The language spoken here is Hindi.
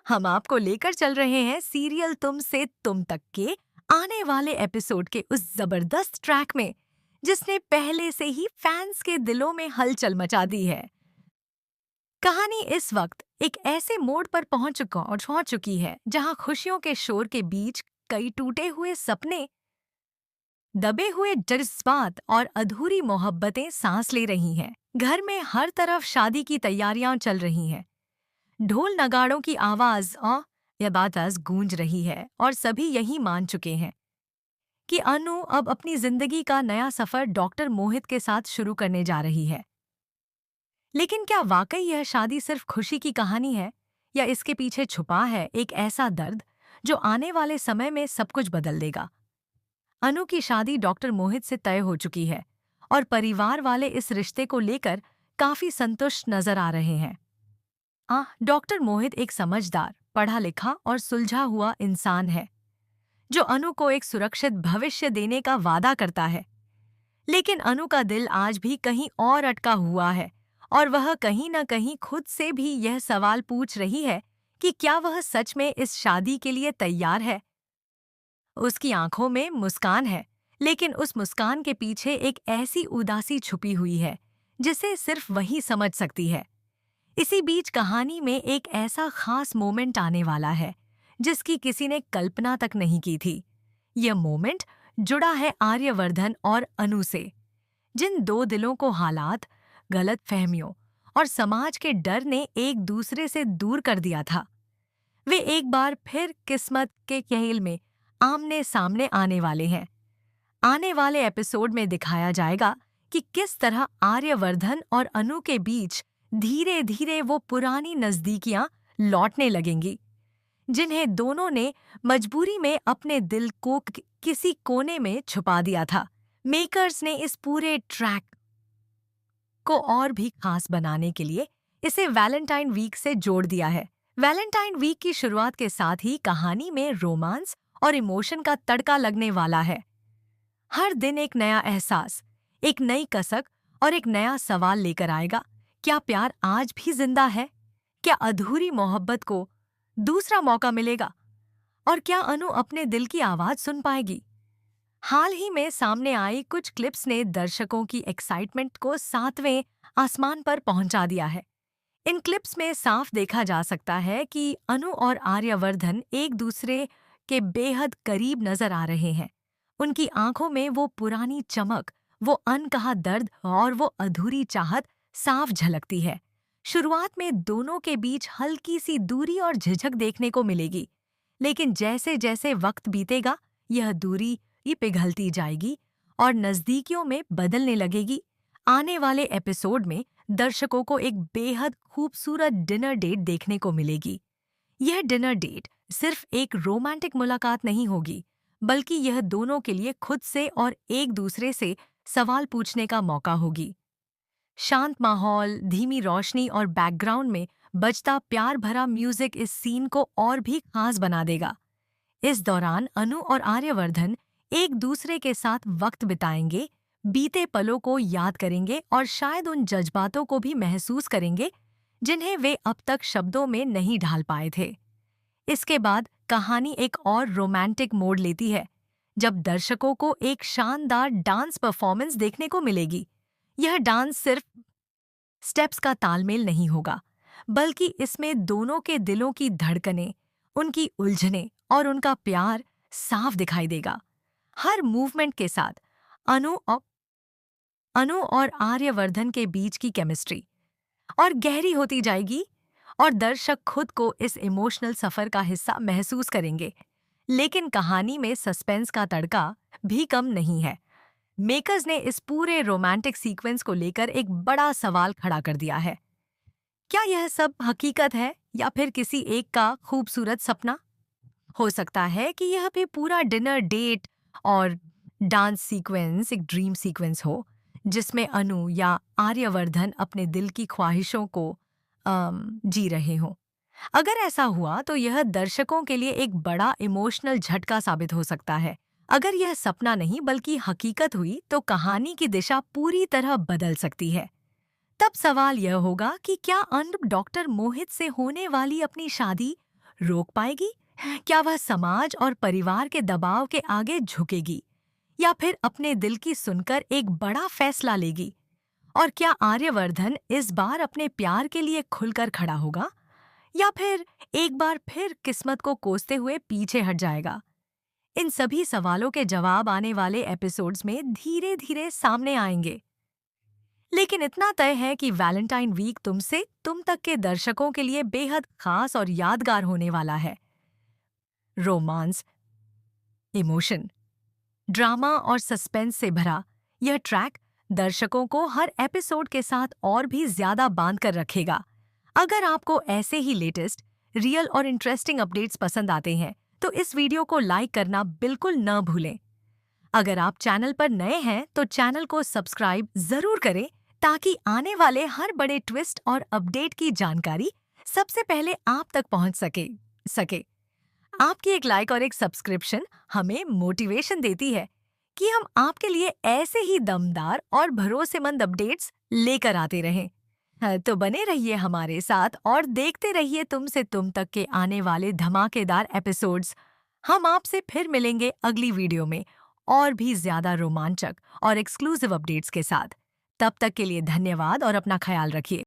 हम आपको लेकर चल रहे हैं सीरियल तुम से तुम तक के आने वाले एपिसोड के उस जबरदस्त ट्रैक में, जिसने पहले से ही फैंस के दिलों में हलचल मचा दी है। कहानी इस वक्त एक ऐसे मोड़ पर पहुंच चुकी है जहां खुशियों के शोर के बीच कई टूटे हुए सपने, दबे हुए जज्बात और अधूरी मोहब्बतें सांस ले रही हैं। घर में हर तरफ शादी की तैयारियां चल रही हैं। ढोल नगाड़ों की आवाज या बाताज गूंज रही है और सभी यही मान चुके हैं कि अनु अब अपनी जिंदगी का नया सफर डॉक्टर मोहित के साथ शुरू करने जा रही है। लेकिन क्या वाकई यह शादी सिर्फ खुशी की कहानी है, या इसके पीछे छुपा है एक ऐसा दर्द जो आने वाले समय में सब कुछ बदल देगा? अनु की शादी डॉक्टर मोहित से तय हो चुकी है और परिवार वाले इस रिश्ते को लेकर काफी संतुष्ट नजर आ रहे हैं। डॉक्टर मोहित एक समझदार, पढ़ा लिखा और सुलझा हुआ इंसान है जो अनु को एक सुरक्षित भविष्य देने का वादा करता है। लेकिन अनु का दिल आज भी कहीं और अटका हुआ है और वह कहीं न कहीं खुद से भी यह सवाल पूछ रही है कि क्या वह सच में इस शादी के लिए तैयार है। उसकी आंखों में मुस्कान है, लेकिन उस मुस्कान के पीछे एक ऐसी उदासी छुपी हुई है जिसे सिर्फ वही समझ सकती है। इसी बीच कहानी में एक ऐसा खास मोमेंट आने वाला है जिसकी किसी ने कल्पना तक नहीं की थी। यह मोमेंट जुड़ा है आर्यवर्धन और अनु से, जिन दो दिलों को हालात, गलत फहमियों और समाज के डर ने एक दूसरे से दूर कर दिया था। वे एक बार फिर किस्मत के खेल में आमने सामने आने वाले हैं। आने वाले एपिसोड में दिखाया जाएगा कि किस तरह आर्यवर्धन और अनु के बीच धीरे धीरे वो पुरानी नजदीकियां लौटने लगेंगी, जिन्हें दोनों ने मजबूरी में अपने दिल को किसी कोने में छुपा दिया था। मेकर्स ने इस पूरे ट्रैक को और भी खास बनाने के लिए इसे वैलेंटाइन वीक से जोड़ दिया है। वैलेंटाइन वीक की शुरुआत के साथ ही कहानी में रोमांस और इमोशन का तड़का लगने वाला है। हर दिन एक नया एहसास, एक नई कसक और एक नया सवाल लेकर आएगा। क्या प्यार आज भी जिंदा है? क्या अधूरी मोहब्बत को दूसरा मौका मिलेगा? और क्या अनु अपने दिल की आवाज सुन पाएगी? हाल ही में सामने आई कुछ क्लिप्स ने दर्शकों की एक्साइटमेंट को सातवें आसमान पर पहुंचा दिया है। इन क्लिप्स में साफ देखा जा सकता है कि अनु और आर्यवर्धन एक दूसरे के बेहद करीब नजर आ रहे हैं। उनकी आंखों में वो पुरानी चमक, वो अनकहा दर्द और वो अधूरी चाहत साफ झलकती है। शुरुआत में दोनों के बीच हल्की सी दूरी और झिझक देखने को मिलेगी, लेकिन जैसे जैसे वक्त बीतेगा यह दूरी पिघलती जाएगी और नजदीकियों में बदलने लगेगी। आने वाले एपिसोड में दर्शकों को एक बेहद खूबसूरत डिनर डेट देखने को मिलेगी। यह डिनर डेट सिर्फ एक रोमांटिक मुलाकात नहीं होगी, बल्कि यह दोनों के लिए खुद से और एक दूसरे से सवाल पूछने का मौका होगी। शांत माहौल, धीमी रोशनी और बैकग्राउंड में बजता प्यार भरा म्यूजिक इस सीन को और भी खास बना देगा। इस दौरान अनु और आर्यवर्धन एक दूसरे के साथ वक्त बिताएंगे, बीते पलों को याद करेंगे और शायद उन जज्बातों को भी महसूस करेंगे जिन्हें वे अब तक शब्दों में नहीं ढाल पाए थे। इसके बाद कहानी एक और रोमांटिक मोड़ लेती है, जब दर्शकों को एक शानदार डांस परफॉर्मेंस देखने को मिलेगी। यह डांस सिर्फ स्टेप्स का तालमेल नहीं होगा, बल्कि इसमें दोनों के दिलों की धड़कनें, उनकी उलझनें और उनका प्यार साफ दिखाई देगा। हर मूवमेंट के साथ अनु और आर्यवर्धन के बीच की केमिस्ट्री और गहरी होती जाएगी और दर्शक खुद को इस इमोशनल सफर का हिस्सा महसूस करेंगे। लेकिन कहानी में सस्पेंस का तड़का भी कम नहीं है। मेकर्स ने इस पूरे रोमांटिक सीक्वेंस को लेकर एक बड़ा सवाल खड़ा कर दिया है। क्या यह सब हकीकत है या फिर किसी एक का खूबसूरत सपना? हो सकता है कि यह भी पूरा डिनर डेट और डांस सीक्वेंस एक ड्रीम सीक्वेंस हो, जिसमें अनु या आर्यवर्धन अपने दिल की ख्वाहिशों को जी रहे हों। अगर ऐसा हुआ तो यह दर्शकों के लिए एक बड़ा इमोशनल झटका साबित हो सकता है। अगर यह सपना नहीं बल्कि हकीकत हुई तो कहानी की दिशा पूरी तरह बदल सकती है। तब सवाल यह होगा कि क्या अनु डॉक्टर मोहित से होने वाली अपनी शादी रोक पाएगी? क्या वह समाज और परिवार के दबाव के आगे झुकेगी या फिर अपने दिल की सुनकर एक बड़ा फैसला लेगी? और क्या आर्यवर्धन इस बार अपने प्यार के लिए खुलकर खड़ा होगा या फिर एक बार फिर किस्मत को कोसते हुए पीछे हट जाएगा? इन सभी सवालों के जवाब आने वाले एपिसोड्स में धीरे धीरे सामने आएंगे। लेकिन इतना तय है कि वैलेंटाइन वीक तुमसे तुम तक के दर्शकों के लिए बेहद खास और यादगार होने वाला है। रोमांस, इमोशन, ड्रामा और सस्पेंस से भरा यह ट्रैक दर्शकों को हर एपिसोड के साथ और भी ज्यादा बांध कर रखेगा। अगर आपको ऐसे ही लेटेस्ट, रियल और इंटरेस्टिंग अपडेट्स पसंद आते हैं तो इस वीडियो को लाइक करना बिल्कुल न भूलें। अगर आप चैनल पर नए हैं तो चैनल को सब्सक्राइब जरूर करें ताकि आने वाले हर बड़े ट्विस्ट और अपडेट की जानकारी सबसे पहले आप तक पहुंच सके। आपकी एक लाइक और एक सब्सक्रिप्शन हमें मोटिवेशन देती है कि हम आपके लिए ऐसे ही दमदार और भरोसेमंद अपडेट्स लेकर आते रहें। तो बने रहिए हमारे साथ और देखते रहिए तुमसे तुम तक के आने वाले धमाकेदार एपिसोड्स। हम आपसे फिर मिलेंगे अगली वीडियो में और भी ज्यादा रोमांचक और एक्सक्लूसिव अपडेट्स के साथ। तब तक के लिए धन्यवाद और अपना ख्याल रखिए।